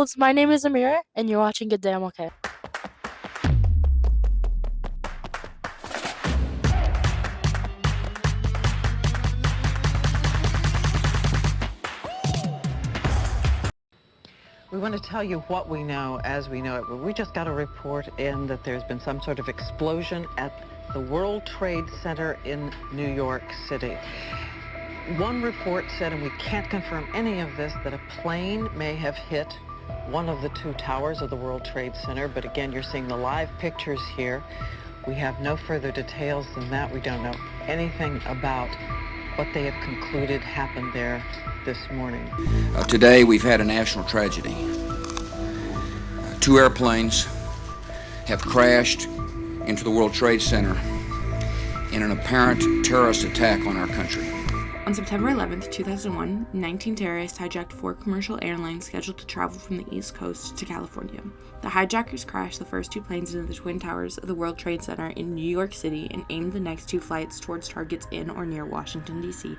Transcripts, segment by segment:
Wolves. My name is Amira, and you're watching GDMLK. We want to tell you what we know as we know it. We just got a report in that there's been some sort of explosion at the World Trade Center in New York City. One report said, and we can't confirm any of this, that a plane may have hit one of the two towers of the World Trade Center. But again, you're seeing the live pictures here. We have no further details than that. We don't know anything about what they have concluded happened there this morning. Today we've had a national tragedy. Two airplanes have crashed into the World Trade Center in an apparent terrorist attack on our country. On September 11, 2001, 19 terrorists hijacked 4 commercial airlines scheduled to travel from the East Coast to California. The hijackers crashed the first 2 planes into the Twin Towers of the World Trade Center in New York City and aimed the next 2 flights towards targets in or near Washington, D.C.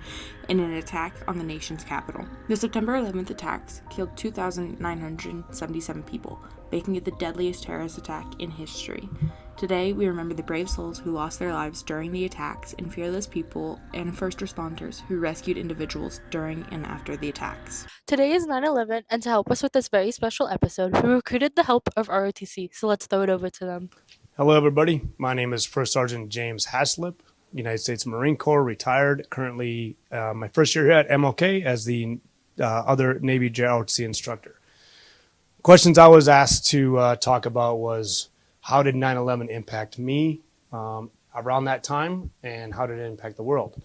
in an attack on the nation's capital. The September 11th attacks killed 2,977 people, making it the deadliest terrorist attack in history. Today, we remember the brave souls who lost their lives during the attacks and fearless people and first responders who rescued individuals during and after the attacks. Today is 9/11, and to help us with this very special episode, we recruited the help of ROTC, so let's throw it over to them. Hello, everybody. My name is First Sergeant James Haslip, United States Marine Corps, retired. Currently, my first year here at MLK as the other Navy ROTC instructor. Questions I was asked to talk about was, how did 9/11 impact me around that time, and how did it impact the world?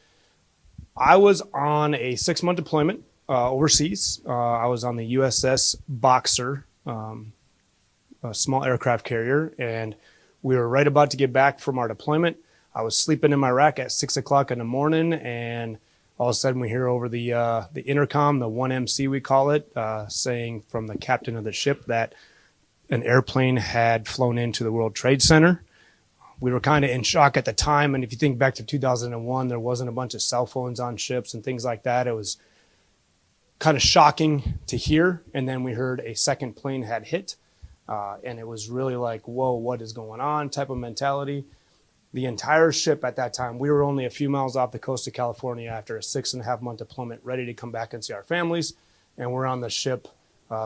I was on a 6-month deployment overseas. I was on the USS Boxer, a small aircraft carrier, and we were right about to get back from our deployment. I was sleeping in my rack at 6 o'clock in the morning, and all of a sudden we hear over the intercom, the 1MC we call it, saying from the captain of the ship that an airplane had flown into the World Trade Center. We were kind of in shock at the time, and if you think back to 2001, there wasn't a bunch of cell phones on ships and things like that. It was kind of shocking to hear, and then we heard a second plane had hit, and it was really like, whoa, what is going on type of mentality. The entire ship at that time, we were only a few miles off the coast of California after a 6.5-month deployment, ready to come back and see our families, and we're on the ship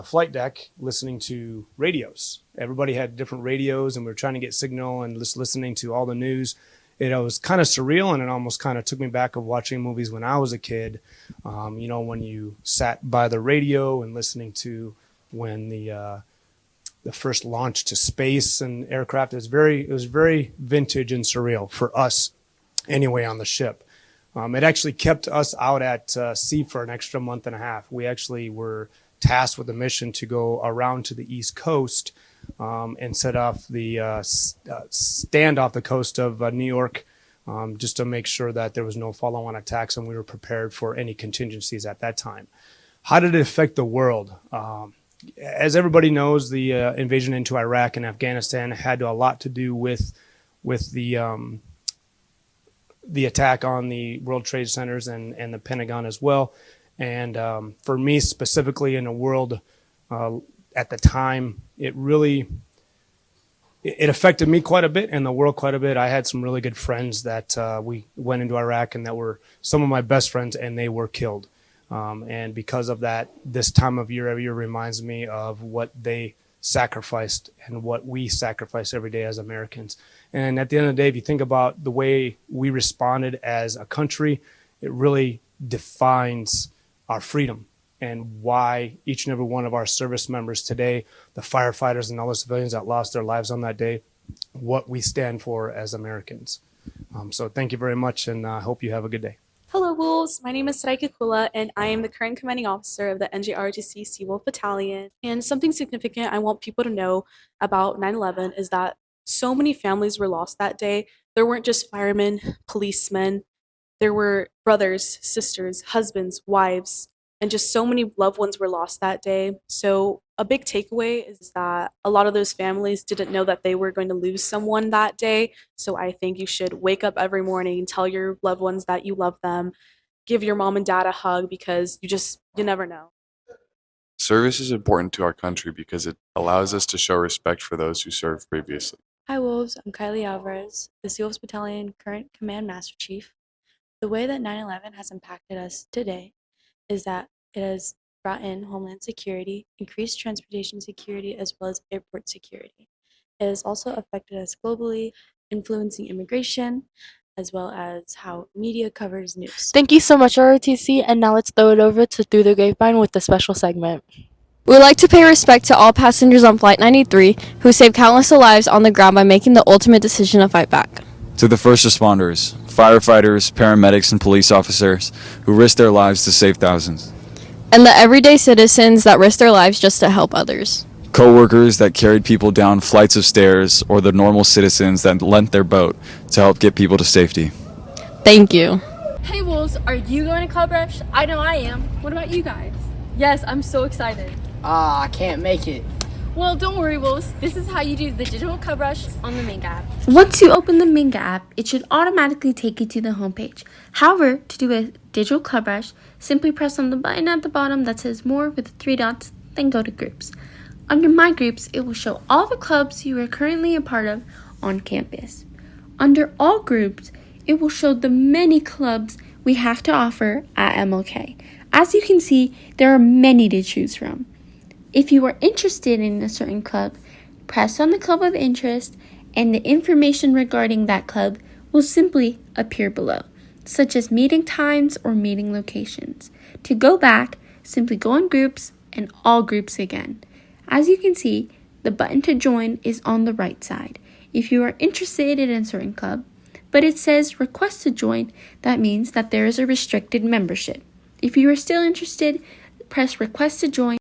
flight deck listening to radios. Everybody had different radios, and we were trying to get signal and just listening to all the news. It was kind of surreal, and it almost kind of took me back of watching movies when I was a kid. When you sat by the radio and listening to when the first launch to space and aircraft. It was very vintage and surreal for us anyway on the ship. It actually kept us out at sea for an extra month and a half. We actually were tasked with a mission to go around to the East Coast and set off the stand off the coast of New York just to make sure that there was no follow-on attacks and we were prepared for any contingencies at that time. How did it affect the world? As everybody knows, the invasion into Iraq and Afghanistan had a lot to do with the attack on the World Trade Centers and the Pentagon as well. And for me specifically in the world at the time, it affected me quite a bit and the world quite a bit. I had some really good friends that we went into Iraq and that were some of my best friends, and they were killed. And because of that, this time of year every year reminds me of what they sacrificed and what we sacrifice every day as Americans. And at the end of the day, if you think about the way we responded as a country, it really defines our freedom and why each and every one of our service members today, the firefighters and all the civilians that lost their lives on that day, what we stand for as Americans. So thank you very much, and I hope you have a good day. Hello, Wolves. My name is Saraika Kula, and I am the current commanding officer of the NJROTC Seawolf Battalion. And something significant I want people to know about 9/11 is that so many families were lost that day. There weren't just firemen, policemen. There were brothers, sisters, husbands, wives, and just so many loved ones were lost that day. So a big takeaway is that a lot of those families didn't know that they were going to lose someone that day. So I think you should wake up every morning, tell your loved ones that you love them, give your mom and dad a hug, because you never know. Service is important to our country because it allows us to show respect for those who served previously. Hi Wolves, I'm Kylie Alvarez, the SEALs Battalion current Command Master Chief. The way that 9/11 has impacted us today is that it has brought in homeland security, increased transportation security, as well as airport security. It has also affected us globally, influencing immigration, as well as how media covers news. Thank you so much, ROTC, and now let's throw it over to Through the Grapevine with the special segment. We'd like to pay respect to all passengers on Flight 93 who saved countless lives on the ground by making the ultimate decision to fight back. To the first responders, firefighters, paramedics, and police officers who risked their lives to save thousands. And the everyday citizens that risked their lives just to help others. Co-workers that carried people down flights of stairs, or the normal citizens that lent their boat to help get people to safety. Thank you. Hey Wolves, are you going to Club Rush? I know I am. What about you guys? Yes, I'm so excited. I can't make it. Well, don't worry Wolves, this is how you do the digital Club Rush on the Minga app. Once you open the Minga app, it should automatically take you to the homepage. However, to do a digital Club Rush, simply press on the button at the bottom that says More with 3 dots, then go to Groups. Under My Groups, it will show all the clubs you are currently a part of on campus. Under All Groups, it will show the many clubs we have to offer at MLK. As you can see, there are many to choose from. If you are interested in a certain club, press on the club of interest and the information regarding that club will simply appear below, such as meeting times or meeting locations. To go back, simply go on Groups and All Groups again. As you can see, the button to join is on the right side. If you are interested in a certain club, but it says Request to Join, that means that there is a restricted membership. If you are still interested, press Request to Join.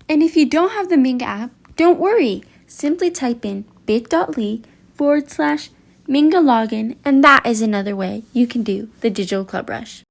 And if you don't have the Minga app, don't worry. Simply type in bit.ly/Minga login, and that is another way you can do the digital Club Rush.